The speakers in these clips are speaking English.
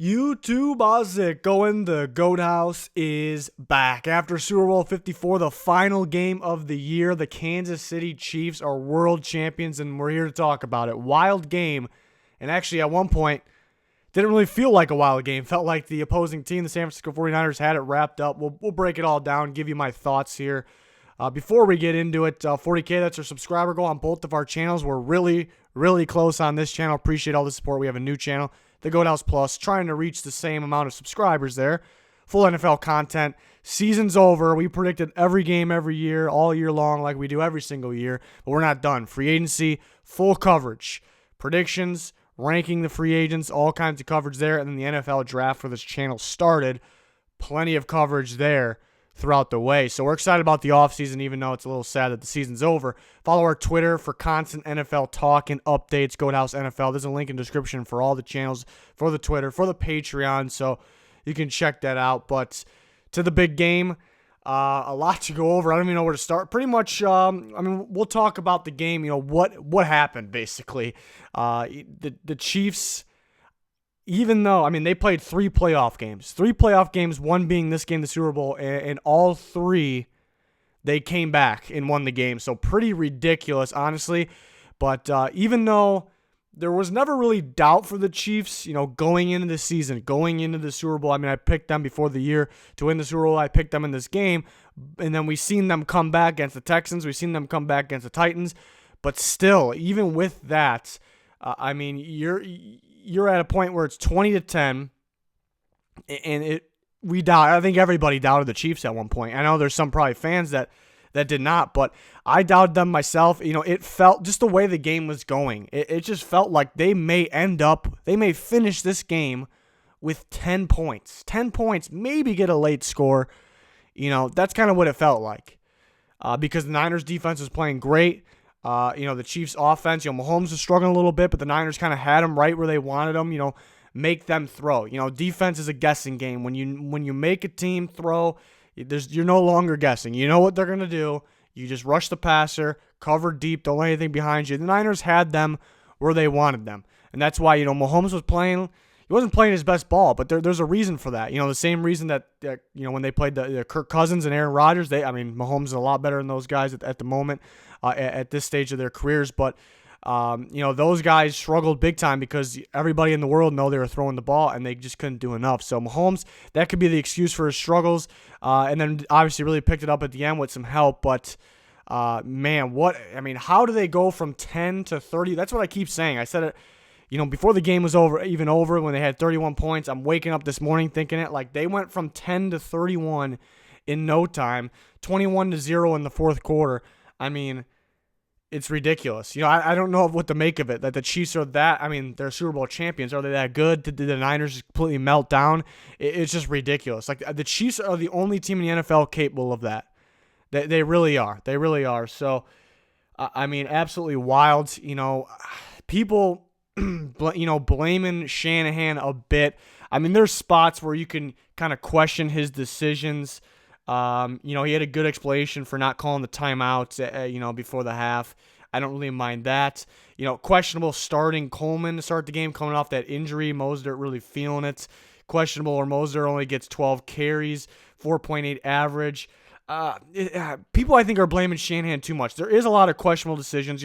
YouTube, how's it going? The GOAT House is back. After Super Bowl 54, the final game of the year, the Kansas City Chiefs are world champions, and we're here to talk about it. Wild game, and actually at one point, didn't really feel like a wild game. Felt like the opposing team, the San Francisco 49ers, had it wrapped up. We'll break it all down, give you my thoughts here. Before we get into it, 40K, that's our subscriber goal on both of our channels. We're really, really close on this channel. Appreciate all the support. We have a new channel, the GOAT House Plus, trying to reach the same amount of subscribers there. Full NFL content. Season's over. We predicted every game every year, all year long, like we do every single year. But we're not done. Free agency, full coverage. Predictions, ranking the free agents, all kinds of coverage there. And then the NFL draft for this channel started. Plenty of coverage there throughout the way. So we're excited about the offseason, even though it's a little sad that the season's over. Follow our Twitter for constant NFL talk and updates, GOAT House NFL. There's a link in the description for all the channels, for the Twitter, for the Patreon, so you can check that out. But to the big game, a lot to go over. I don't even know where to start. Pretty much, we'll talk about the game, what happened, basically. The Chiefs, even though, they played three playoff games, one being this game, the Super Bowl, and all three, they came back and won the game. So pretty ridiculous, honestly. But even though there was never really doubt for the Chiefs, going into the season, going into the Super Bowl, I picked them before the year to win the Super Bowl. I picked them in this game. And then we've seen them come back against the Texans. We've seen them come back against the Titans. But still, even with that, you're at a point where it's 20-10, and we doubt. I think everybody doubted the Chiefs at one point. I know there's some probably fans that did not, but I doubted them myself. It felt just the way the game was going. It just felt like they may finish this game with 10 points. 10 points, maybe get a late score. That's kind of what it felt like because the Niners defense was playing great. The Chiefs offense, Mahomes was struggling a little bit, but the Niners kind of had them right where they wanted them, make them throw. Defense is a guessing game. When you make a team throw, you're no longer guessing. You know what they're going to do. You just rush the passer, cover deep, don't let anything behind you. The Niners had them where they wanted them. And that's why, Mahomes was playing. He wasn't playing his best ball, but there's a reason for that. The same reason that when they played the Kirk Cousins and Aaron Rodgers, Mahomes is a lot better than those guys at the moment at this stage of their careers. But those guys struggled big time because everybody in the world know they were throwing the ball and they just couldn't do enough. So Mahomes, that could be the excuse for his struggles, and then obviously really picked it up at the end with some help. But how do they go from 10 to 30? That's what I keep saying. I said it. Before the game was over, when they had 31 points, I'm waking up this morning thinking it, like they went from 10 to 31 in no time, 21-0 in the fourth quarter. It's ridiculous. I don't know what to make of it, that the Chiefs are that, they're Super Bowl champions. Are they that good? Did the Niners just completely melt down? It's just ridiculous. Like, the Chiefs are the only team in the NFL capable of that. They really are. They really are. So, absolutely wild. People blaming Shanahan a bit. There's spots where you can kind of question his decisions. He had a good explanation for not calling the timeouts, before the half. I don't really mind that. Questionable starting Coleman to start the game, coming off that injury. Mostert really feeling it. Questionable, or Mostert only gets 12 carries, 4.8 average. People, I think, are blaming Shanahan too much. There is a lot of questionable decisions.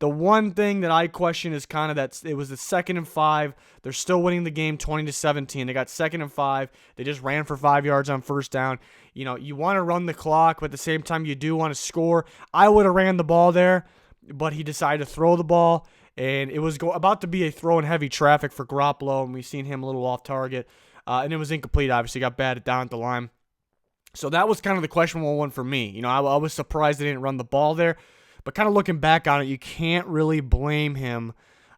The one thing that I question is kind of that it was the 2nd and 5. They're still winning the game 20-17. They got 2nd and 5. They just ran for 5 yards on first down. You want to run the clock, but at the same time, you do want to score. I would have ran the ball there, but he decided to throw the ball, and it was about to be a throw in heavy traffic for Garoppolo, and we've seen him a little off target, and it was incomplete. Obviously, got batted down at the line. So that was kind of the questionable one for me. I was surprised they didn't run the ball there. But kind of looking back on it, you can't really blame him.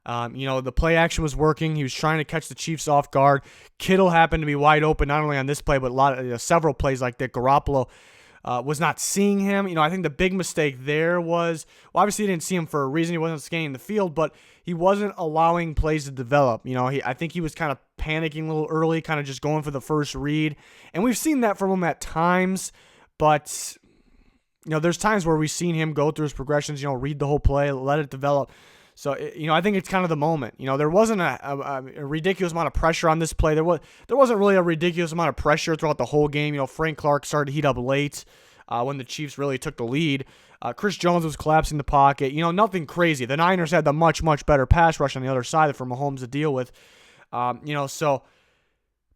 The play action was working. He was trying to catch the Chiefs off guard. Kittle happened to be wide open, not only on this play, but several plays like that. Garoppolo was not seeing him. I think the big mistake there was, obviously he didn't see him for a reason. He wasn't scanning the field, but he wasn't allowing plays to develop. I think he was kind of panicking a little early, kind of just going for the first read. And we've seen that from him at times, but there's times where we've seen him go through his progressions, read the whole play, let it develop. So, I think it's kind of the moment. There wasn't a ridiculous amount of pressure on this play. There wasn't really a ridiculous amount of pressure throughout the whole game. Frank Clark started to heat up late when the Chiefs really took the lead. Chris Jones was collapsing the pocket. Nothing crazy. The Niners had the much, much better pass rush on the other side for Mahomes to deal with. So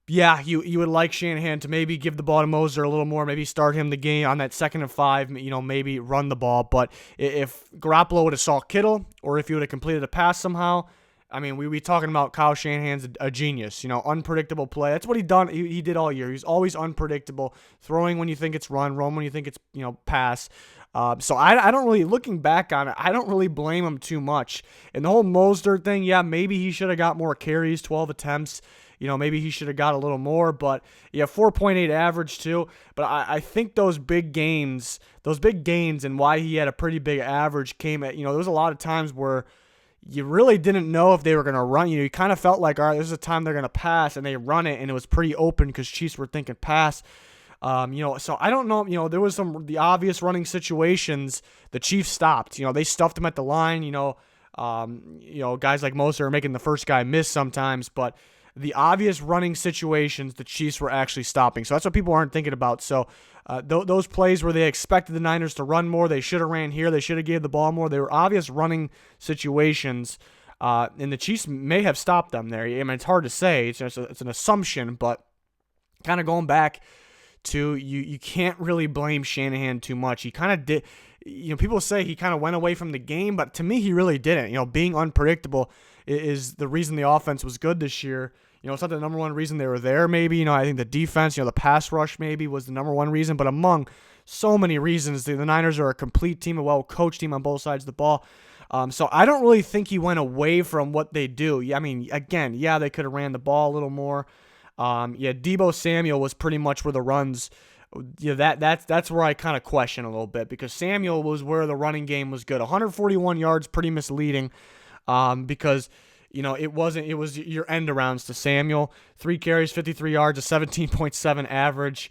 yeah, you would like Shanahan to maybe give the ball to Moser a little more, maybe start him the game on that 2nd and 5, maybe run the ball. But if Garoppolo would have saw Kittle, or if he would have completed a pass somehow, we'd be talking about Kyle Shanahan's a genius. Unpredictable play. That's what he did all year. He's always unpredictable, throwing when you think it's run when you think it's pass. So I don't really, looking back on it, I don't really blame him too much. And the whole Mostert thing, yeah, maybe he should have got more carries, 12 attempts. Maybe he should have got a little more, but yeah, 4.8 average too. But I think those big gains and why he had a pretty big average came at, there was a lot of times where you really didn't know if they were going to run. You kind of felt like, all right, this is a time they're going to pass, and they run it, and it was pretty open because Chiefs were thinking pass. So I don't know, there was the obvious running situations the Chiefs stopped. They stuffed him at the line, guys like Moser are making the first guy miss sometimes, but the obvious running situations the Chiefs were actually stopping. So that's what people aren't thinking about. So those plays where they expected the Niners to run more, they should have ran here, they should have gave the ball more. They were obvious running situations, and the Chiefs may have stopped them there. It's hard to say. It's an assumption, but kind of going back to you can't really blame Shanahan too much. He kind of did. People say he kind of went away from the game, but to me, he really didn't. Being unpredictable is the reason the offense was good this year. It's not the number one reason they were there, maybe. I think the defense, the pass rush maybe was the number one reason. But among so many reasons, the Niners are a complete team, a well-coached team on both sides of the ball. So I don't really think he went away from what they do. Again, they could have ran the ball a little more. Deebo Samuel was pretty much where the runs. That's where I kind of question a little bit, because Samuel was where the running game was good. 141 yards, pretty misleading, because it was your end arounds to Samuel. 3 carries, 53 yards, a 17.7 average.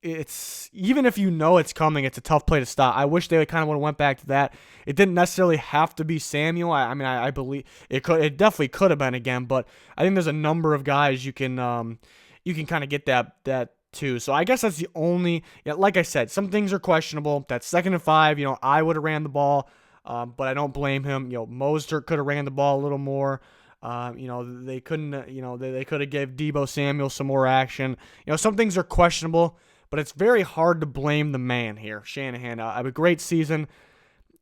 It's even if it's coming, it's a tough play to stop. I wish they kind of would have went back to that. It didn't necessarily have to be Samuel. I believe it definitely could have been again, but I think there's a number of guys you can kind of get that too. So I guess that's the only. Like I said, some things are questionable. That 2nd and 5, I would have ran the ball. But I don't blame him. Mostert could have ran the ball a little more. They couldn't. They could have gave Deebo Samuel some more action. Some things are questionable, but it's very hard to blame the man here, Shanahan. A great season.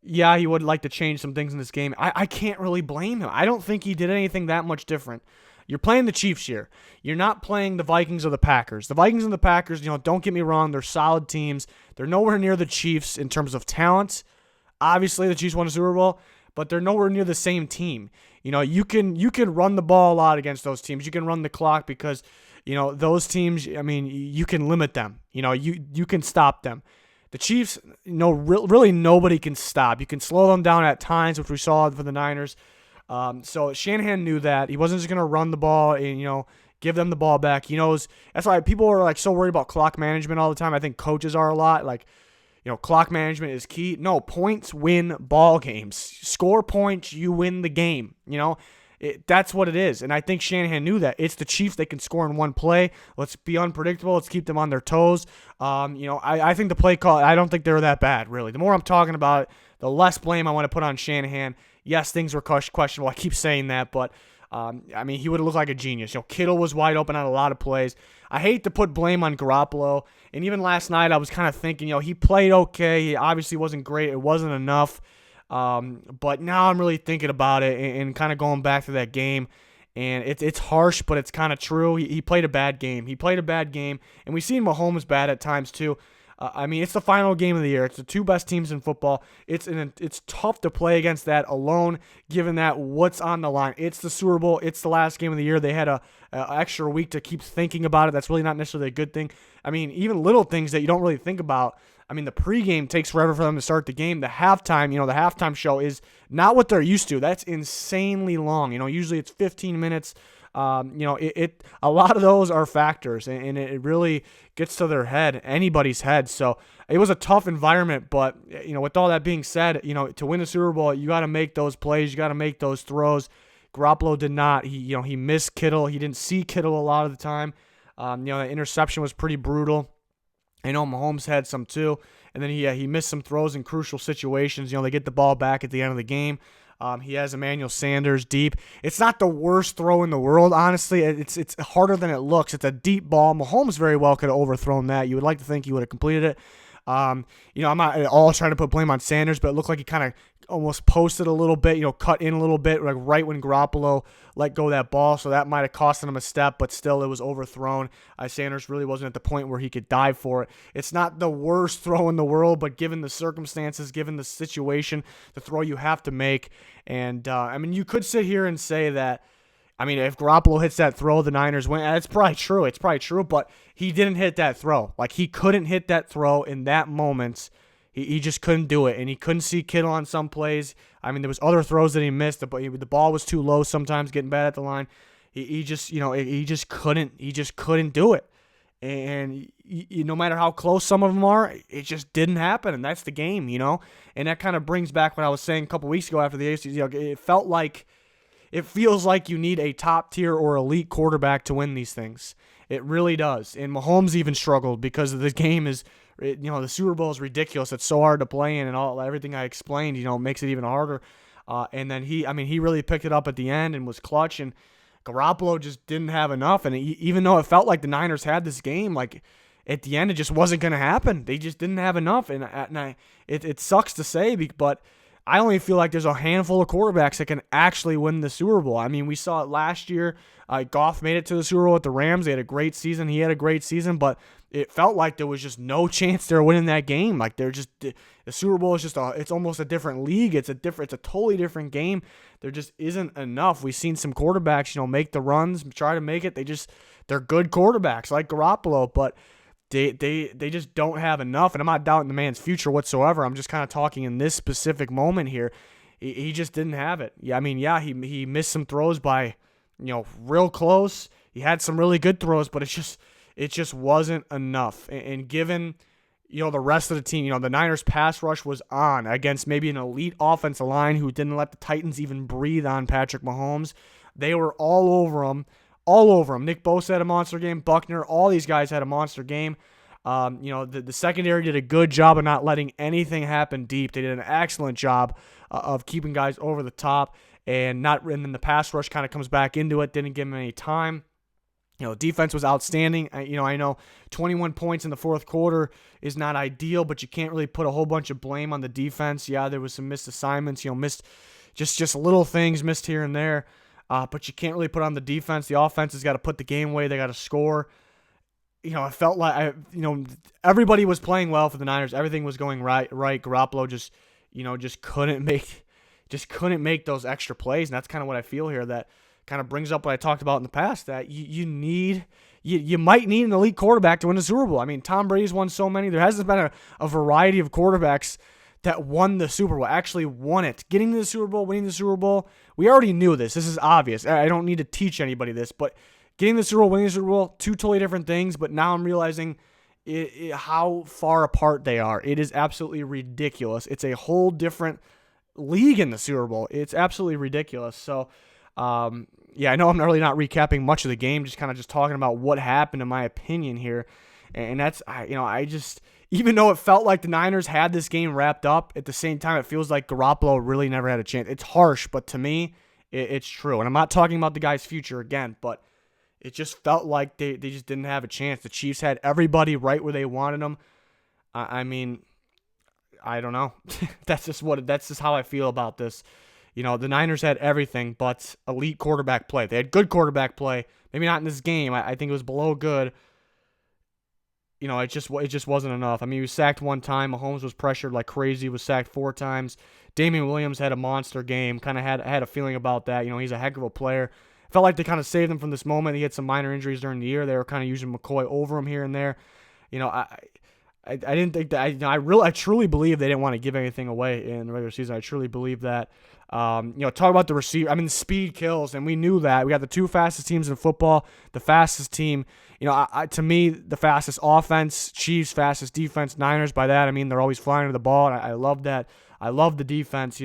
Yeah, he would like to change some things in this game. I can't really blame him. I don't think he did anything that much different. You're playing the Chiefs here. You're not playing the Vikings or the Packers. The Vikings and the Packers, don't get me wrong, they're solid teams. They're nowhere near the Chiefs in terms of talent. Obviously, the Chiefs won a Super Bowl, but they're nowhere near the same team. You can run the ball a lot against those teams. You can run the clock because, those teams, you can limit them. You can stop them. The Chiefs, really nobody can stop. You can slow them down at times, which we saw for the Niners. So Shanahan knew that. He wasn't just going to run the ball and, give them the ball back. He knows. That's why people are so worried about clock management all the time. I think coaches are a lot. Clock management is key. No, points win ball games. Score points, you win the game. That's what it is. And I think Shanahan knew that. It's the Chiefs. They can score in one play. Let's be unpredictable. Let's keep them on their toes. I think the play call, I don't think they were that bad, really. The more I'm talking about it, the less blame I want to put on Shanahan. Yes, things were questionable. I keep saying that, but he would have looked like a genius. Kittle was wide open on a lot of plays. I hate to put blame on Garoppolo. And even last night, I was kind of thinking, he played okay. He obviously wasn't great. It wasn't enough. But now I'm really thinking about it and kind of going back to that game. And it's harsh, but it's kind of true. He played a bad game. And we've seen Mahomes bad at times too. It's the final game of the year. It's the two best teams in football. It's tough to play against that alone, given that what's on the line. It's the Super Bowl. It's the last game of the year. They had a extra week to keep thinking about it. That's really not necessarily a good thing. Even little things that you don't really think about. The pregame takes forever for them to start the game. The halftime, the halftime show is not what they're used to. That's insanely long. Usually it's 15 minutes. A lot of those are factors, and it really gets to their head, anybody's head. So it was a tough environment, but with all that being said, to win the Super Bowl, you got to make those plays, you got to make those throws. Garoppolo did not. He missed Kittle. He didn't see Kittle a lot of the time. The interception was pretty brutal. I know Mahomes had some too, and then he missed some throws in crucial situations. They get the ball back at the end of the game. He has Emmanuel Sanders deep. It's not the worst throw in the world, honestly. It's harder than it looks. It's a deep ball. Mahomes very well could have overthrown that. You would like to think he would have completed it. I'm not at all trying to put blame on Sanders, but it looked like he kind of almost posted a little bit, cut in a little bit, like right when Garoppolo let go of that ball. So that might have costed him a step, but still it was overthrown. Sanders really wasn't at the point where he could dive for it. It's not the worst throw in the world, but given the circumstances, given the situation, the throw you have to make. And, you could sit here and say that, if Garoppolo hits that throw, the Niners win. It's probably true. It's probably true, but he didn't hit that throw. Like, he couldn't hit that throw in that moment. He just couldn't do it, and he couldn't see Kittle on some plays. There was other throws that he missed, but the ball was too low sometimes, getting bad at the line. He just couldn't do it. And no matter how close some of them are, it just didn't happen, and that's the game, And that kind of brings back what I was saying a couple weeks ago after the AFC. It feels like you need a top-tier or elite quarterback to win these things. It really does. And Mahomes even struggled because the game is, the Super Bowl is ridiculous. It's so hard to play in, and everything I explained, makes it even harder. And then he really picked it up at the end and was clutch, and Garoppolo just didn't have enough. And even though it felt like the Niners had this game, like at the end, it just wasn't going to happen. They just didn't have enough. And it sucks to say, but I only feel like there's a handful of quarterbacks that can actually win the Super Bowl. We saw it last year. Goff made it to the Super Bowl with the Rams. They had a great season. He had a great season, but it felt like there was just no chance they were winning that game. Like the Super Bowl is it's almost a different league. It's a totally different game. There just isn't enough. We've seen some quarterbacks, make the runs, try to make it. They're good quarterbacks like Garoppolo, but They just don't have enough, and I'm not doubting the man's future whatsoever. I'm just kind of talking in this specific moment here. He just didn't have it. He missed some throws by, real close. He had some really good throws, but it just wasn't enough. And given, the rest of the team, the Niners pass rush was on against maybe an elite offensive line who didn't let the Titans even breathe on Patrick Mahomes. They were all over him. Nick Bosa had a monster game. Buckner, all these guys had a monster game. The secondary did a good job of not letting anything happen deep. They did an excellent job of keeping guys over the top, and then the pass rush kind of comes back into it. Didn't give them any time. Defense was outstanding. I know 21 points in the fourth quarter is not ideal, but you can't really put a whole bunch of blame on the defense. Yeah, there was some missed assignments. Missed just little things missed here and there. But you can't really put on the defense. The offense has got to put the game away. They got to score. It felt like everybody was playing well for the Niners. Everything was going right. Garoppolo just couldn't make those extra plays, and that's kind of what I feel here. That kind of brings up what I talked about in the past. That you might need an elite quarterback to win the Super Bowl. Tom Brady's won so many. There hasn't been a variety of quarterbacks that won the Super Bowl, actually won it. Getting to the Super Bowl, winning the Super Bowl, we already knew this. This is obvious. I don't need to teach anybody this, but getting the Super Bowl, winning the Super Bowl, two totally different things, but now I'm realizing how far apart they are. It is absolutely ridiculous. It's a whole different league in the Super Bowl. It's absolutely ridiculous. So, I know I'm really not recapping much of the game, just kind of talking about what happened in my opinion here. And that's, even though it felt like the Niners had this game wrapped up, at the same time, it feels like Garoppolo really never had a chance. It's harsh, but to me, it's true. And I'm not talking about the guy's future again, but it just felt like they just didn't have a chance. The Chiefs had everybody right where they wanted them. I don't know. That's just how I feel about this. The Niners had everything but elite quarterback play. They had good quarterback play. Maybe not in this game. I think it was below good. It just wasn't enough. He was sacked one time. Mahomes was pressured like crazy. Was sacked 4 times. Damian Williams had a monster game. Kind of had a feeling about that. He's a heck of a player. Felt like they kind of saved him from this moment. He had some minor injuries during the year. They were kind of using McCoy over him here and there. I didn't think that. I truly believe they didn't want to give anything away in the regular season. I truly believe that. Talk about the receiver. I mean, speed kills, and we knew that. We got the two fastest teams in football. The fastest team, to me, the fastest offense. Chiefs, fastest defense. Niners, by that I mean they're always flying to the ball, and I love that. I love the defense,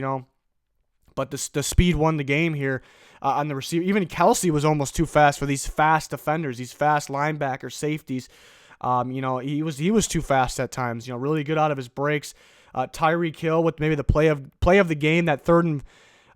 but the speed won the game here on the receiver. Even Kelsey was almost too fast for these fast defenders, these fast linebackers, safeties. He was too fast at times. Really good out of his breaks. Tyreek Hill with maybe the play of the game, that 3rd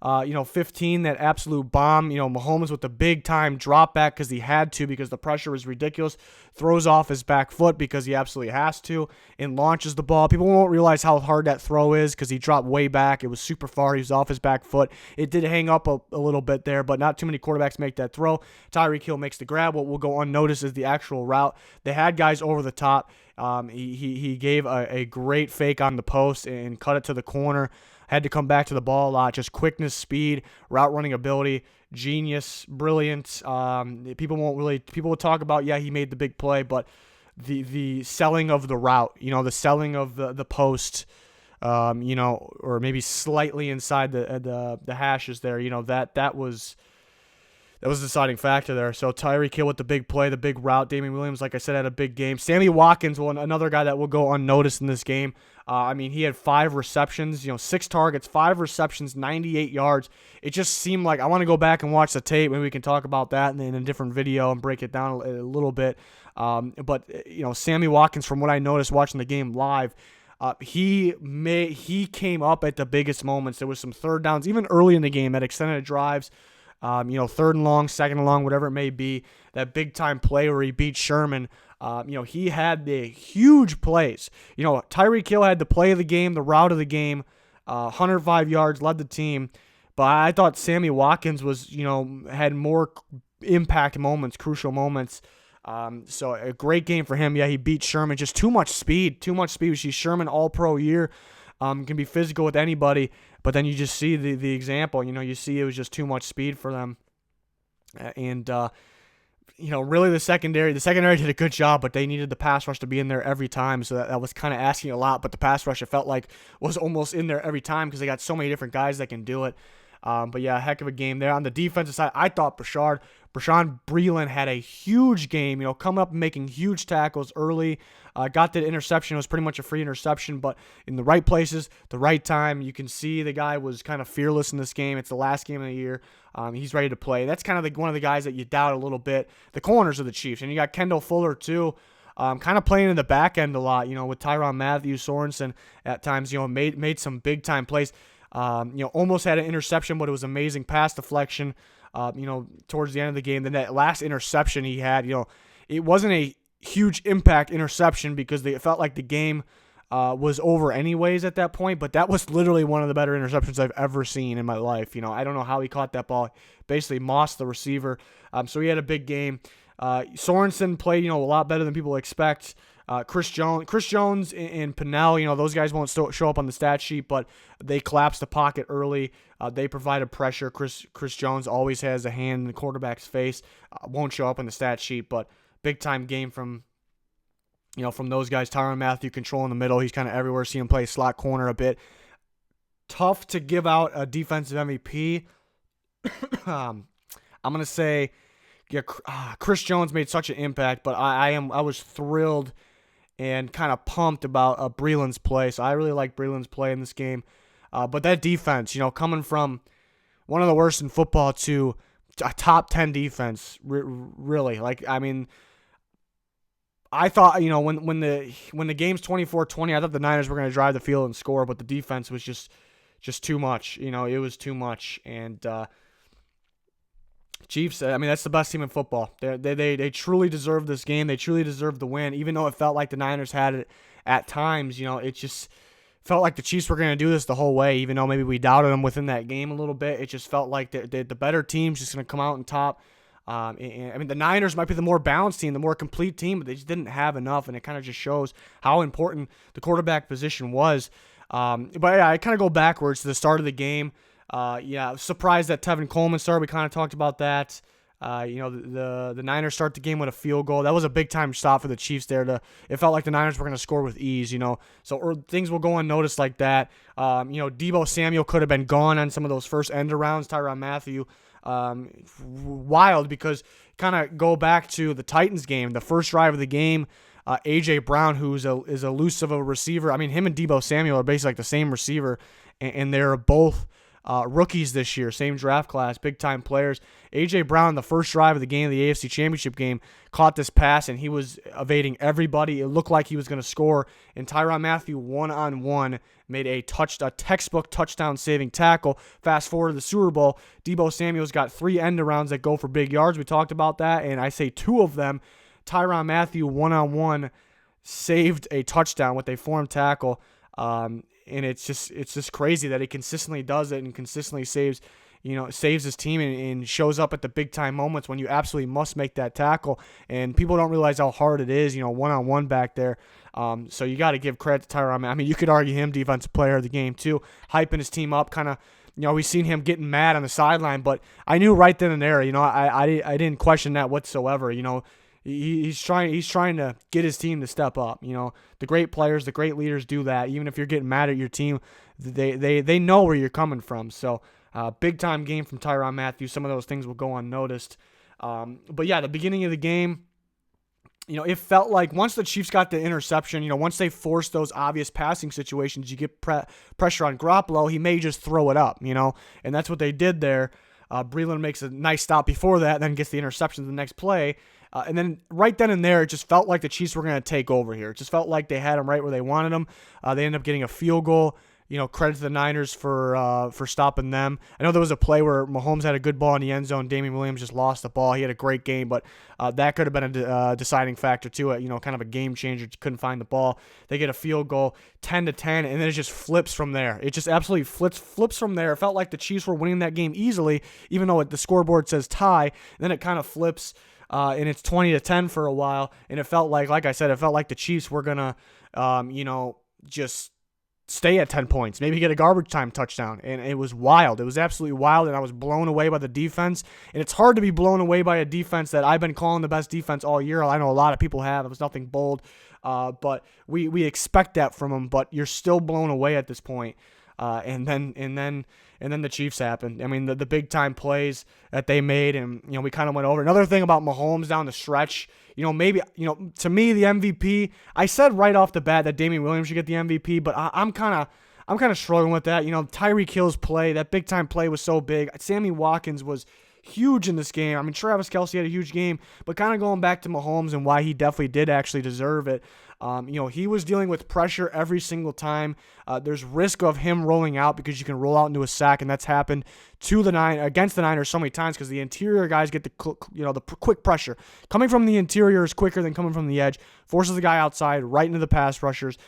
and 15, that absolute bomb. Mahomes with the big time drop back because he had to, because the pressure was ridiculous. Throws off his back foot because he absolutely has to, and launches the ball. People won't realize how hard that throw is because he dropped way back. It was super far. He was off his back foot. It did hang up a little bit there, but not too many quarterbacks make that throw. Tyreek Hill makes the grab. What will go unnoticed is the actual route. They had guys over the top. He gave a great fake on the post and cut it to the corner. Had to come back to the ball a lot. Just quickness, speed, route running ability, genius, brilliant. People will talk about, he made the big play, but the selling of the route, the selling of the post, or maybe slightly inside the hashes there, that was the deciding factor there. So Tyreek Hill with the big play, the big route. Damian Williams, like I said, had a big game. Sammy Watkins, another guy that will go unnoticed in this game. He had 5 receptions, 6 targets, 5 receptions, 98 yards. It just seemed like, I want to go back and watch the tape. Maybe we can talk about that in a different video and break it down a little bit. But Sammy Watkins, from what I noticed watching the game live, he came up at the biggest moments. There was some third downs, even early in the game, at extended drives. 3rd and long, 2nd and long, whatever it may be, that big-time play where he beat Sherman. He had the huge plays. Tyreek Hill had the play of the game, the route of the game, 105 yards, led the team. But I thought Sammy Watkins had more impact moments, crucial moments. So a great game for him. Yeah, he beat Sherman. Just too much speed. We see Sherman all-pro year. Can be physical with anybody. But then you just see the example. You see it was just too much speed for them. And really the secondary did a good job, but they needed the pass rush to be in there every time. So that was kind of asking a lot. But the pass rush, it felt like, was almost in there every time because they got so many different guys that can do it. But yeah, a heck of a game there. On the defensive side, I thought Bashaud Breeland had a huge game, coming up and making huge tackles early. Got the interception. It was pretty much a free interception, but in the right places, the right time. You can see the guy was kind of fearless in this game. It's the last game of the year. He's ready to play. That's kind of one of the guys that you doubt a little bit. The corners of the Chiefs. And you got Kendall Fuller, too. Kind of playing in the back end a lot, with Tyrann Mathieu, Sorensen at times, made some big-time plays. Almost had an interception, but it was amazing pass deflection, towards the end of the game. Then that last interception he had, it wasn't a huge impact interception because it felt like the game was over anyways at that point, but that was literally one of the better interceptions I've ever seen in my life. I don't know how he caught that ball. Basically mossed the receiver. So he had a big game. Sorensen played, a lot better than people expect. Chris Jones and Pennell, those guys won't show up on the stat sheet, but they collapsed the pocket early. They provided pressure. Chris Jones always has a hand in the quarterback's face. Won't show up on the stat sheet, but big time game from those guys. Tyrann Mathieu controlling the middle. He's kind of everywhere. See him play slot corner a bit. Tough to give out a defensive MVP. I'm gonna say, Chris Jones made such an impact, but I was thrilled and kind of pumped about Breeland's play. So I really like Breeland's play in this game. But that defense, coming from one of the worst in football to a top 10 defense, really. I thought, when the game's 24-20, I thought the Niners were going to drive the field and score, but the defense was just too much. It was too much. And Chiefs, that's the best team in football. They truly deserve this game. They truly deserve the win, even though it felt like the Niners had it at times. It just felt like the Chiefs were going to do this the whole way, even though maybe we doubted them within that game a little bit. It just felt like the better team's just going to come out on top. The Niners might be the more balanced team, the more complete team, but they just didn't have enough, and it kind of just shows how important the quarterback position was. But yeah, I kind of go backwards to the start of the game. Surprised that Tevin Coleman started. We kind of talked about that. The Niners start the game with a field goal. That was a big time stop for the Chiefs there. It felt like the Niners were going to score with ease, So things will go unnoticed like that. Deebo Samuel could have been gone on some of those first end arounds. Tyrann Mathieu, wild, because kind of go back to the Titans game, the first drive of the game. A.J. Brown, who is elusive of a receiver. I mean, him and Deebo Samuel are basically like the same receiver, and they're both rookies this year, same draft class, big-time players. A.J. Brown, the first drive of the game, the AFC Championship game, caught this pass, and he was evading everybody. It looked like he was going to score, and Tyrann Mathieu, one-on-one, made a textbook touchdown-saving tackle. Fast forward to the Super Bowl, Deebo Samuel's got 3 end-arounds that go for big yards. We talked about that, and I say 2 of them, Tyrann Mathieu, one-on-one, saved a touchdown with a form tackle. And it's just crazy that he consistently does it and consistently saves his team and shows up at the big time moments when you absolutely must make that tackle. And people don't realize how hard it is, one-on-one back there. So you got to give credit to Tyrann. I mean, you could argue him defensive player of the game too, hyping his team up, kind of. We've seen him getting mad on the sideline, but I knew right then and there, I didn't question that whatsoever. He's trying to get his team to step up. The great players, the great leaders do that. Even if you're getting mad at your team, they know where you're coming from. So big time game from Tyrann Mathieu. Some of those things will go unnoticed. But yeah, the beginning of the game, it felt like once the Chiefs got the interception, once they forced those obvious passing situations, you get pressure on Garoppolo, he may just throw it up, and that's what they did there. Breeland makes a nice stop before that, then gets the interception the next play. And then right then and there, it just felt like the Chiefs were going to take over here. It just felt like they had them right where they wanted them. They ended up getting a field goal. Credit to the Niners for stopping them. I know there was a play where Mahomes had a good ball in the end zone. Damian Williams just lost the ball. He had a great game, but that could have been a deciding factor to it. Kind of a game changer. Couldn't find the ball. They get a field goal, 10-10, and then it just flips from there. It just absolutely flips from there. It felt like the Chiefs were winning that game easily, even though the scoreboard says tie. And then it kind of flips. And it's 20-10 for a while, and it felt like I said, the Chiefs were gonna, just stay at 10 points, maybe get a garbage time touchdown, and it was wild. It was absolutely wild, and I was blown away by the defense. And it's hard to be blown away by a defense that I've been calling the best defense all year. I know a lot of people have. It was nothing bold, but we expect that from them. But you're still blown away at this point. And then the Chiefs happened. I mean, the big time plays that they made, and we kind of went over. Another thing about Mahomes down the stretch, to me the MVP. I said right off the bat that Damian Williams should get the MVP, but I'm kind of struggling with that. Tyreek Hill's play, that big time play was so big. Sammy Watkins was huge in this game. I mean, Travis Kelce had a huge game, but kind of going back to Mahomes and why he definitely did actually deserve it. He was dealing with pressure every single time. There's risk of him rolling out because you can roll out into a sack, and that's happened against the Niners so many times because the interior guys get the quick pressure. Coming from the interior is quicker than coming from the edge. Forces the guy outside right into the pass rushers.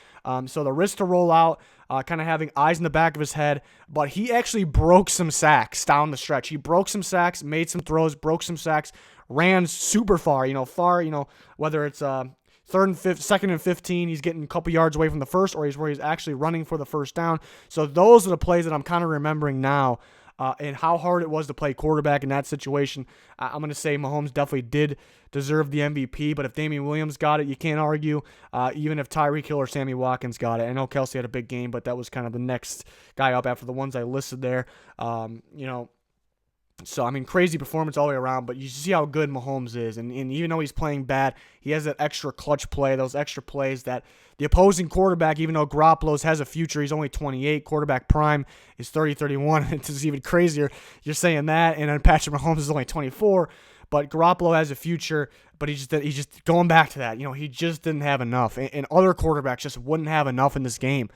So the risk to roll out, kind of having eyes in the back of his head, but he actually broke some sacks down the stretch. He broke some sacks, made some throws, broke some sacks, ran super far, whether it's second and 15, he's getting a couple yards away from the first, or he's actually running for the first down. So those are the plays that I'm kind of remembering now, and how hard it was to play quarterback in that situation. I'm going to say Mahomes definitely did deserve the MVP, but if Damian Williams got it, you can't argue, even if Tyreek Hill or Sammy Watkins got it. I know Kelce had a big game, but that was kind of the next guy up after the ones I listed there. So, I mean, crazy performance all the way around, but you see how good Mahomes is. And even though he's playing bad, he has that extra clutch play, those extra plays that the opposing quarterback, even though Garoppolo's has a future, he's only 28, quarterback prime is 30, 31. It's even crazier. You're saying that, and then Patrick Mahomes is only 24, but Garoppolo has a future, but he's just going back to that. He just didn't have enough, and other quarterbacks just wouldn't have enough in this game.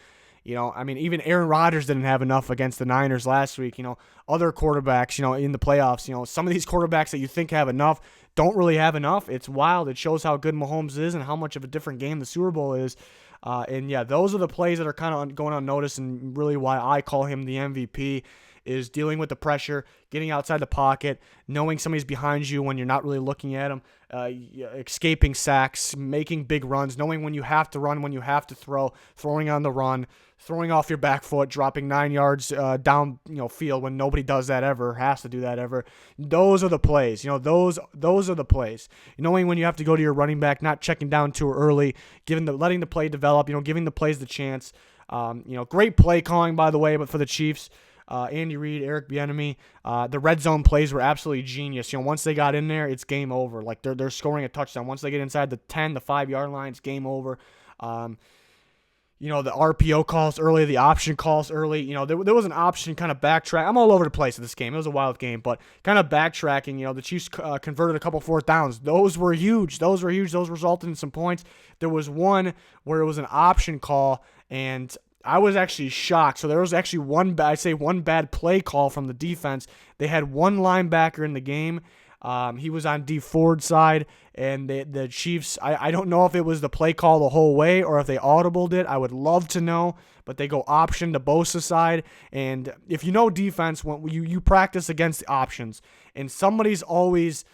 I mean, even Aaron Rodgers didn't have enough against the Niners last week. Other quarterbacks, in the playoffs, some of these quarterbacks that you think have enough don't really have enough. It's wild. It shows how good Mahomes is and how much of a different game the Super Bowl is. And yeah, those are the plays that are kind of going unnoticed, and really why I call him the MVP is dealing with the pressure, getting outside the pocket, knowing somebody's behind you when you're not really looking at them, escaping sacks, making big runs, knowing when you have to run, when you have to throw, throwing on the run, throwing off your back foot, dropping 9 yards down field when nobody does that ever, has to do that ever. Those are the plays. Those are the plays. Knowing when you have to go to your running back, not checking down too early, letting the play develop, giving the plays the chance. Great play calling, by the way, but for the Chiefs, Andy Reid, Eric Bieniemy, the red zone plays were absolutely genius. Once they got in there, it's game over. Like they're scoring a touchdown. Once they get inside the 10, the 5-yard line, it's game over. The RPO calls early, the option calls early. There was an option kind of backtrack. I'm all over the place in this game. It was a wild game, but kind of backtracking. The Chiefs converted a couple fourth downs. Those were huge. Those resulted in some points. There was one where it was an option call, and I was actually shocked. So there was actually one bad play call from the defense. They had one linebacker in the game. He was on D Ford's side, and the Chiefs, I don't know if it was the play call the whole way or if they audibled it. I would love to know, but they go option to Bosa's side. And if you know defense, when you practice against the options, and somebody's always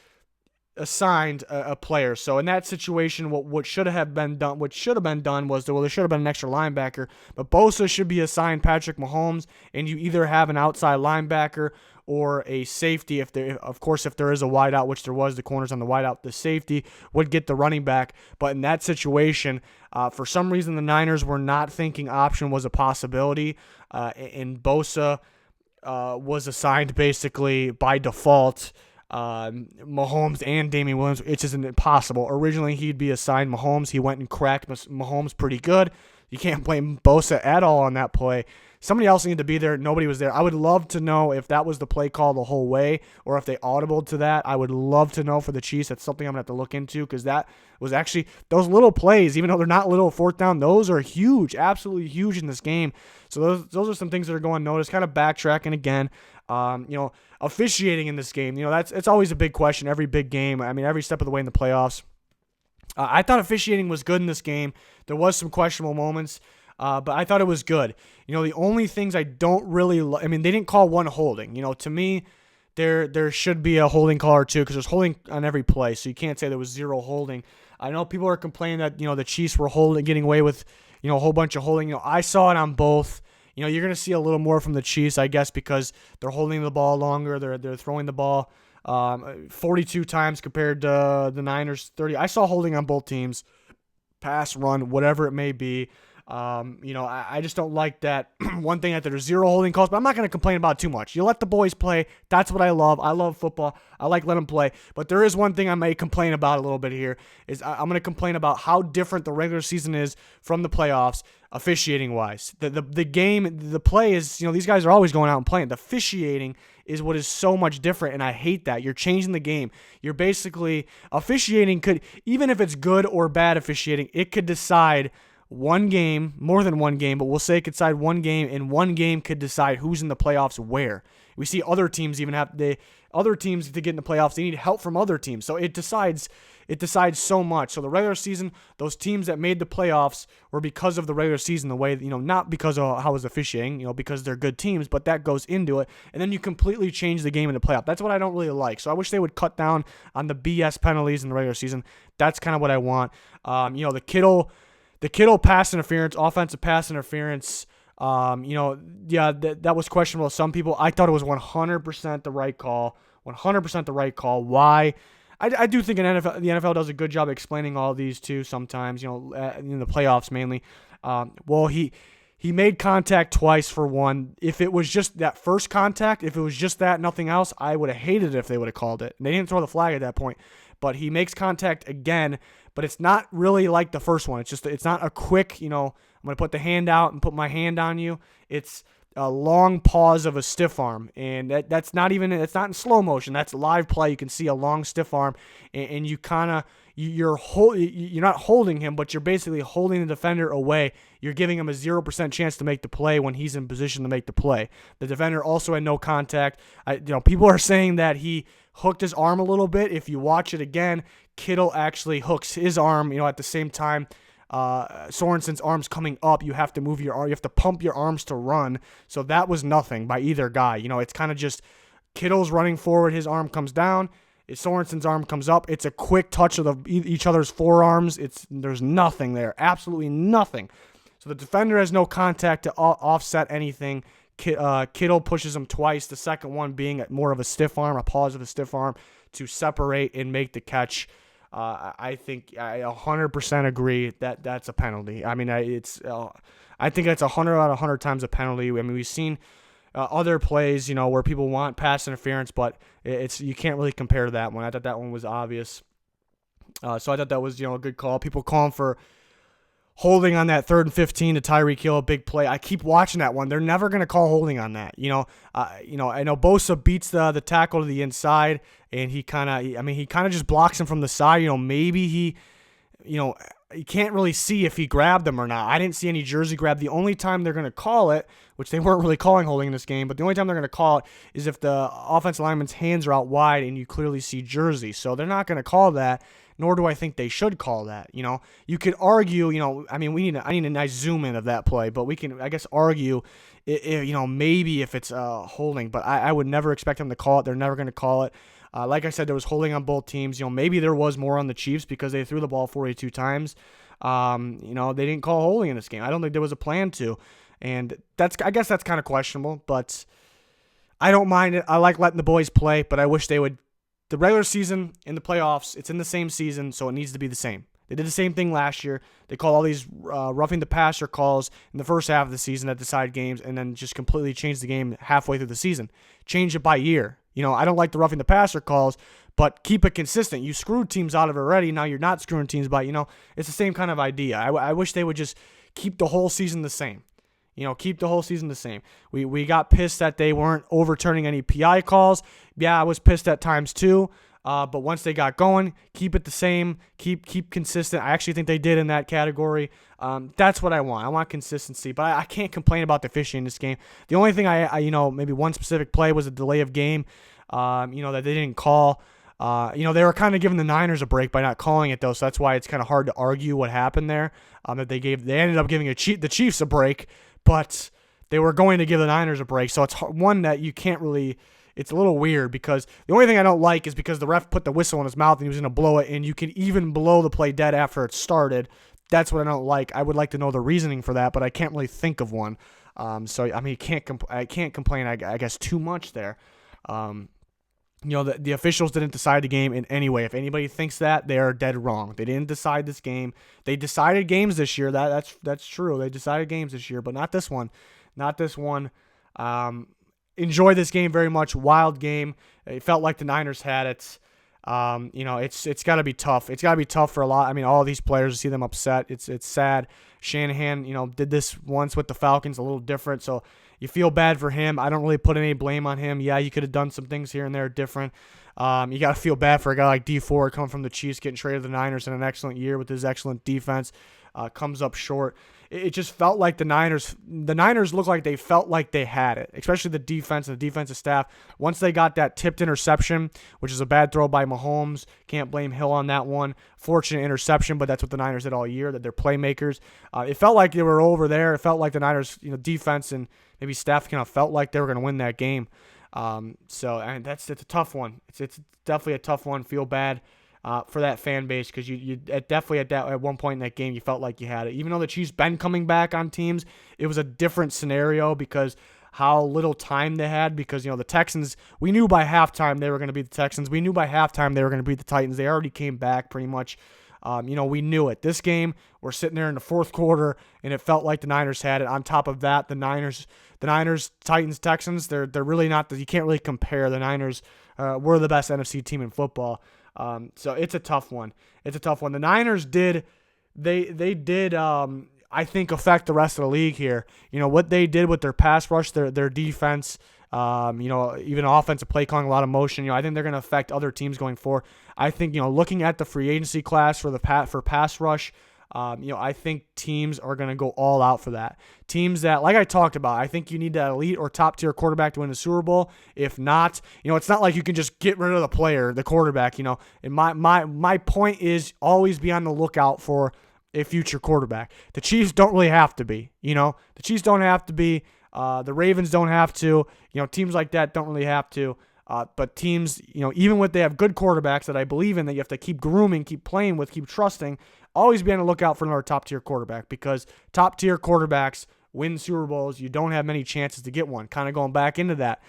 assigned a player. So in that situation, what should have been done was there should have been an extra linebacker, but Bosa should be assigned Patrick Mahomes, and you either have an outside linebacker or a safety. If there is a wideout, which there was, the corners on the wideout, the safety would get the running back. But in that situation, for some reason, the Niners were not thinking option was a possibility, and Bosa was assigned basically by default Mahomes and Damian Williams. It's just impossible. Originally, he'd be assigned Mahomes. He went and cracked Mahomes pretty good. You can't blame Bosa at all on that play. Somebody else needed to be there. Nobody was there. I would love to know if that was the play call the whole way or if they audibled to that. I would love to know for the Chiefs. That's something I'm going to have to look into, because that was actually those little plays, even though they're not little fourth down, those are huge, absolutely huge in this game. So those are some things that are going unnoticed. Kind of backtracking again. Officiating in this game, it's always a big question. Every big game, every step of the way in the playoffs. I thought officiating was good in this game. There was some questionable moments, but I thought it was good. The only things I don't really they didn't call one holding. To me, there should be a holding call or two, because there's holding on every play, so you can't say there was zero holding. I know people are complaining that, the Chiefs were getting away with, a whole bunch of holding. I saw it on both. You're going to see a little more from the Chiefs, I guess, because they're holding the ball longer. They're throwing the ball 42 times compared to the Niners 30. I saw holding on both teams, pass, run, whatever it may be. I just don't like that. One thing that there's zero holding calls, but I'm not going to complain about it too much. You let the boys play. That's what I love. I love football. I like letting them play. But there is one thing I may complain about a little bit here, is I'm going to complain about how different the regular season is from the playoffs, officiating-wise. The game, the play is, these guys are always going out and playing. The officiating is what is so much different, and I hate that. You're changing the game. You're basically, officiating could, even if it's good or bad officiating, it could decide one game, more than one game, but we'll say it could decide one game, and one game could decide who's in the playoffs where. We see other teams other teams to get in the playoffs, they need help from other teams. So it decides so much. So the regular season, those teams that made the playoffs were because of the regular season, the way, not because of how it was officiating, because they're good teams, but that goes into it. And then you completely change the game in the playoff. That's what I don't really like. So I wish they would cut down on the BS penalties in the regular season. That's kind of what I want. The Kittle pass interference, offensive pass interference, that was questionable to some people. I thought it was 100% the right call. 100% the right call. Why? I do think the NFL does a good job explaining all these too sometimes, in the playoffs mainly. He made contact twice for one. If it was just that first contact, if it was just that, nothing else, I would have hated it if they would have called it. And they didn't throw the flag at that point. But he makes contact again, but it's not really like the first one. It's not a quick, I'm going to put the hand out and put my hand on you. It's a long pause of a stiff arm, and it's not in slow motion. That's live play. You can see a long stiff arm, and you you're not holding him, but you're basically holding the defender away. You're giving him a 0% chance to make the play when he's in position to make the play. The defender also had no contact. People are saying that he hooked his arm a little bit. If you watch it again, Kittle actually hooks his arm, at the same time. Sorensen's arms coming up. You have to move your arm. You have to pump your arms to run. So that was nothing by either guy. It's kind of just Kittle's running forward. His arm comes down. Sorensen's arm comes up. It's a quick touch of each other's forearms. There's nothing there. Absolutely nothing. So the defender has no contact to offset anything. Kittle pushes him twice. The second one being more of a stiff arm, a pause of a stiff arm to separate and make the catch. I think I 100% agree that that's a penalty. I mean, I think that's 100 out of 100 times a penalty. I mean, we've seen other plays, where people want pass interference, but you can't really compare to that one. I thought that one was obvious. So I thought that was, a good call. People calling for holding on that 3rd and 15 to Tyreek Hill, a big play. I keep watching that one. They're never going to call holding on that. I know Bosa beats the tackle to the inside, and he kind of just blocks him from the side. Maybe he, you can't really see if he grabbed him or not. I didn't see any jersey grab. The only time they're going to call it, which they weren't really calling holding in this game, but the only time they're going to call it is if the offensive lineman's hands are out wide and you clearly see jersey. So they're not going to call that. Nor do I think they should call that. You could argue, I need a nice zoom in of that play, but we can, I guess, argue, maybe if it's holding, but I would never expect them to call it. They're never going to call it. Like I said, there was holding on both teams. Maybe there was more on the Chiefs because they threw the ball 42 times. They didn't call holding in this game. I don't think there was a plan to, and I guess that's kind of questionable, but I don't mind it. I like letting the boys play, but I wish they would. The regular season and the playoffs, it's in the same season, so it needs to be the same. They did the same thing last year. They called all these roughing the passer calls in the first half of the season that decide games, and then just completely changed the game halfway through the season. Change it by year. I don't like the roughing the passer calls, but keep it consistent. You screwed teams out of it already. Now you're not screwing teams by, it's the same kind of idea. I wish they would just keep the whole season the same. Keep the whole season the same. We got pissed that they weren't overturning any PI calls. Yeah, I was pissed at times too. But once they got going, keep it the same. Keep consistent. I actually think they did in that category. That's what I want. I want consistency. But I can't complain about the officiating in this game. The only thing I maybe one specific play was a delay of game. That they didn't call. They were kind of giving the Niners a break by not calling it though. So that's why it's kind of hard to argue what happened there. That they ended up giving the Chiefs a break. But they were going to give the Niners a break. So it's one that you can't really – it's a little weird because the only thing I don't like is because the ref put the whistle in his mouth and he was going to blow it, and you can even blow the play dead after it started. That's what I don't like. I would like to know the reasoning for that, but I can't really think of one. I can't complain, I guess, too much there. The officials didn't decide the game in any way. If anybody thinks that, they are dead wrong. They didn't decide this game. They decided games this year. That's true. They decided games this year, but not this one. Not this one. Enjoy this game very much. Wild game. It felt like the Niners had it. It's got to be tough. It's got to be tough for a lot. I mean, all these players, to see them upset. It's sad. Shanahan, did this once with the Falcons, a little different. So you feel bad for him. I don't really put any blame on him. Yeah, you could have done some things here and there different. You got to feel bad for a guy like D Ford coming from the Chiefs, getting traded to the Niners in an excellent year with his excellent defense. Comes up short. It just felt like the Niners looked like they felt like they had it, especially the defense and the defensive staff. Once they got that tipped interception, which is a bad throw by Mahomes, can't blame Hill on that one. Fortunate interception, but that's what the Niners did all year, that they're playmakers. It felt like they were over there. It felt like the Niners, defense and maybe staff kind of felt like they were going to win that game. It's a tough one. It's definitely a tough one. Feel bad for that fan base because you definitely at one point in that game you felt like you had it. Even though the Chiefs been coming back on teams, it was a different scenario because how little time they had. Because the Texans, we knew by halftime they were going to beat the Texans. We knew by halftime they were going to beat the Titans. They already came back pretty much. We knew it. This game, we're sitting there in the fourth quarter, and it felt like the Niners had it. On top of that, the Niners, Titans, Texans, they're really not. You can't really compare. The Niners were the best NFC team in football. So it's a tough one. The Niners did, they did, I think, affect the rest of the league here. What they did with their pass rush, their defense, even offensive play calling, a lot of motion. I think they're going to affect other teams going forward. I think, looking at the free agency class for pass rush, I think teams are going to go all out for that. Teams that, like I talked about, I think you need that elite or top tier quarterback to win the Super Bowl. If not, it's not like you can just get rid of the quarterback. And my point is always be on the lookout for a future quarterback. The Chiefs don't really have to be. The Chiefs don't have to be. The Ravens don't have to. Teams like that don't really have to. But teams, even when they have good quarterbacks that I believe in, that you have to keep grooming, keep playing with, keep trusting, always be on the lookout for another top-tier quarterback, because top-tier quarterbacks win Super Bowls. You don't have many chances to get one. Kind of going back into that,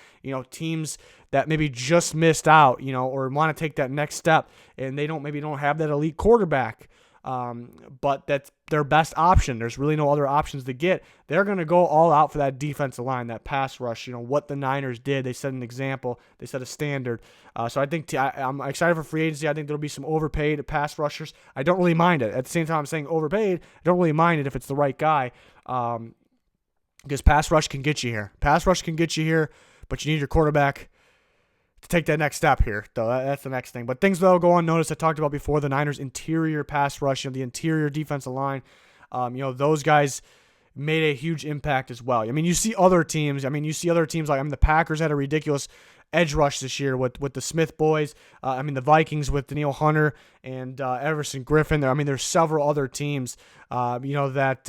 teams that maybe just missed out, or want to take that next step, and they don't have that elite quarterback, but that's their best option. There's really no other options to get. They're going to go all out for that defensive line, that pass rush. What the Niners did. They set an example. They set a standard. So I think I'm excited for free agency. I think there'll be some overpaid pass rushers. I don't really mind it. At the same time, I'm saying overpaid. I don't really mind it if it's the right guy, because pass rush can get you here. Pass rush can get you here, but you need your quarterback to take that next step here. So that's the next thing. But things that'll go unnoticed, I talked about before, the Niners' interior pass rush, the interior defensive line. Those guys made a huge impact as well. You see other teams. Like, the Packers had a ridiculous edge rush this year with the Smith boys. The Vikings with Danielle Hunter and Everson Griffin. There's several other teams, that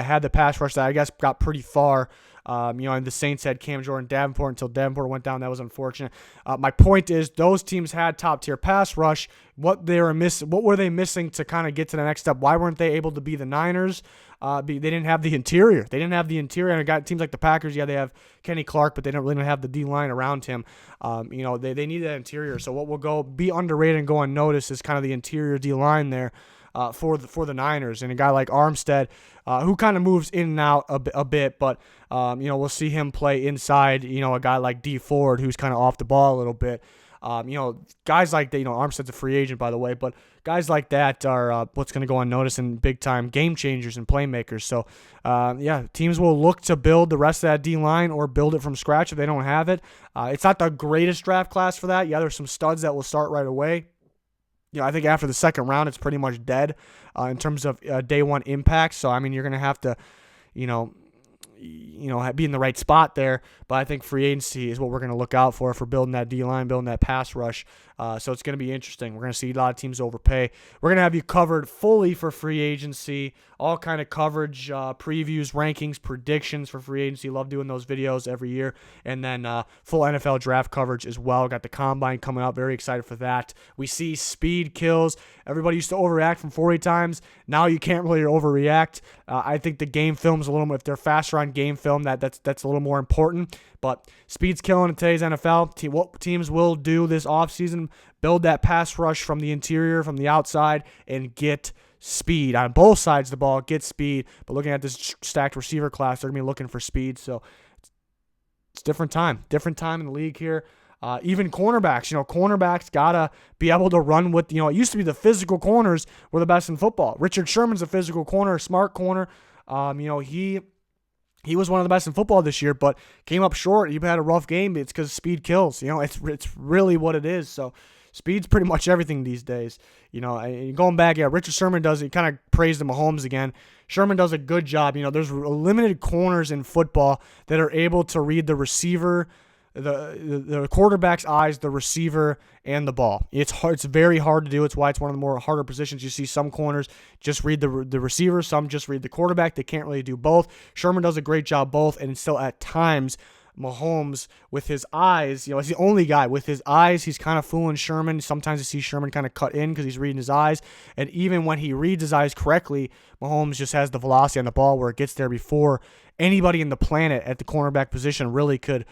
had the pass rush that I guess got pretty far. And the Saints had Cam Jordan Davenport until Davenport went down. That was unfortunate. My point is, those teams had top-tier pass rush. What were they missing to kind of get to the next step? Why weren't they able to be the Niners? They didn't have the interior. And I got teams like the Packers. Yeah, they have Kenny Clark, but they don't really have the D-line around him. They need that interior. So what will be underrated and go unnoticed is kind of the interior D-line there. For the Niners, and a guy like Armstead, who kind of moves in and out a bit, but we'll see him play inside. A guy like D Ford, who's kind of off the ball a little bit. Guys like that. Armstead's a free agent, by the way, but guys like that are what's going to go unnoticed and big time game changers and playmakers. So teams will look to build the rest of that D line or build it from scratch if they don't have it. It's not the greatest draft class for that. Yeah, there's some studs that will start right away. I think after the second round, it's pretty much dead in terms of day one impact. So, you're going to have to, be in the right spot there. But I think free agency is what we're going to look out for building that D-line, building that pass rush. So it's going to be interesting. We're going to see a lot of teams overpay. We're going to have you covered fully for free agency, all kind of coverage, previews, rankings, predictions for free agency. Love doing those videos every year. And then full NFL draft coverage as well. Got the Combine coming up. Very excited for that. We see speed kills. Everybody used to overreact from 40 times. Now you can't really overreact. I think the game film's a little more, if they're faster on game film, that's a little more important. But speed's killing in today's NFL. What teams will do this offseason, build that pass rush from the interior, from the outside, and get speed on both sides of the ball, get speed. But looking at this stacked receiver class, they're going to be looking for speed. So it's different time in the league here. Even cornerbacks, cornerbacks got to be able to run with, it used to be the physical corners were the best in football. Richard Sherman's a physical corner, a smart corner. He was one of the best in football this year, but came up short. He had a rough game. It's because speed kills. It's really what it is. So speed's pretty much everything these days. Going back, Richard Sherman does it. Kind of praised the Mahomes again. Sherman does a good job. There's limited corners in football that are able to read the receiver, the quarterback's eyes, the receiver, and the ball. It's hard. It's very hard to do. It's why it's one of the more harder positions. You see some corners just read the receiver, some just read the quarterback. They can't really do both. Sherman does a great job both, and still at times Mahomes with his eyes, he's the only guy with his eyes. He's kind of fooling Sherman. Sometimes you see Sherman kind of cut in because he's reading his eyes, and even when he reads his eyes correctly, Mahomes just has the velocity on the ball where it gets there before anybody in the planet at the cornerback position really could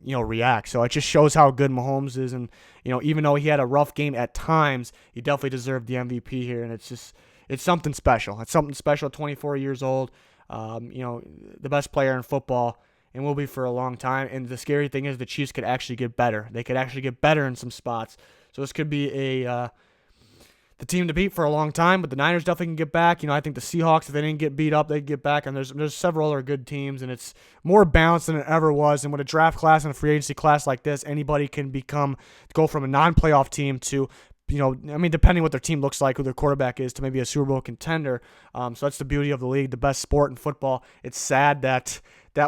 react. So it just shows how good Mahomes is. And, even though he had a rough game at times, he definitely deserved the MVP here. And it's something special. It's something special at 24 years old. The best player in football and will be for a long time. And the scary thing is the Chiefs could actually get better. They could actually get better in some spots. So this could be the team to beat for a long time, but the Niners definitely can get back. I think the Seahawks, if they didn't get beat up, they'd get back. And there's several other good teams, and it's more balanced than it ever was. And with a draft class and a free agency class like this, anybody can go from a non-playoff team to, depending what their team looks like, who their quarterback is, to maybe a Super Bowl contender. So that's the beauty of the league, the best sport in football. It's sad that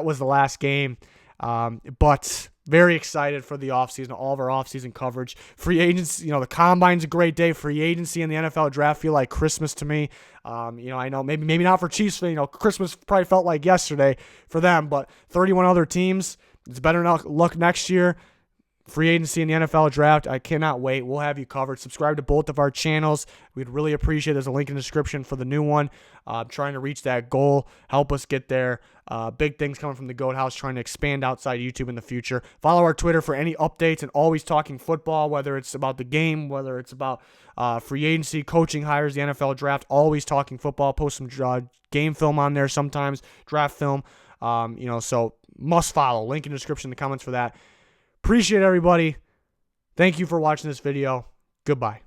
was the last game, but Very excited for the offseason, all of our offseason coverage. Free agency, the combine's a great day. Free agency and the NFL draft feel like Christmas to me. I know maybe not for Chiefs, Christmas probably felt like yesterday for them, but 31 other teams, it's better luck next year. Free agency and the NFL draft, I cannot wait. We'll have you covered. Subscribe to both of our channels. We'd really appreciate it. There's a link in the description for the new one. Trying to reach that goal. Help us get there. Big things coming from the Goat House, trying to expand outside YouTube in the future. Follow our Twitter for any updates and always talking football, whether it's about the game, whether it's about free agency, coaching hires, the NFL draft, always talking football. Post some game film on there sometimes, draft film. So must follow. Link in the description in the comments for that. Appreciate everybody. Thank you for watching this video. Goodbye.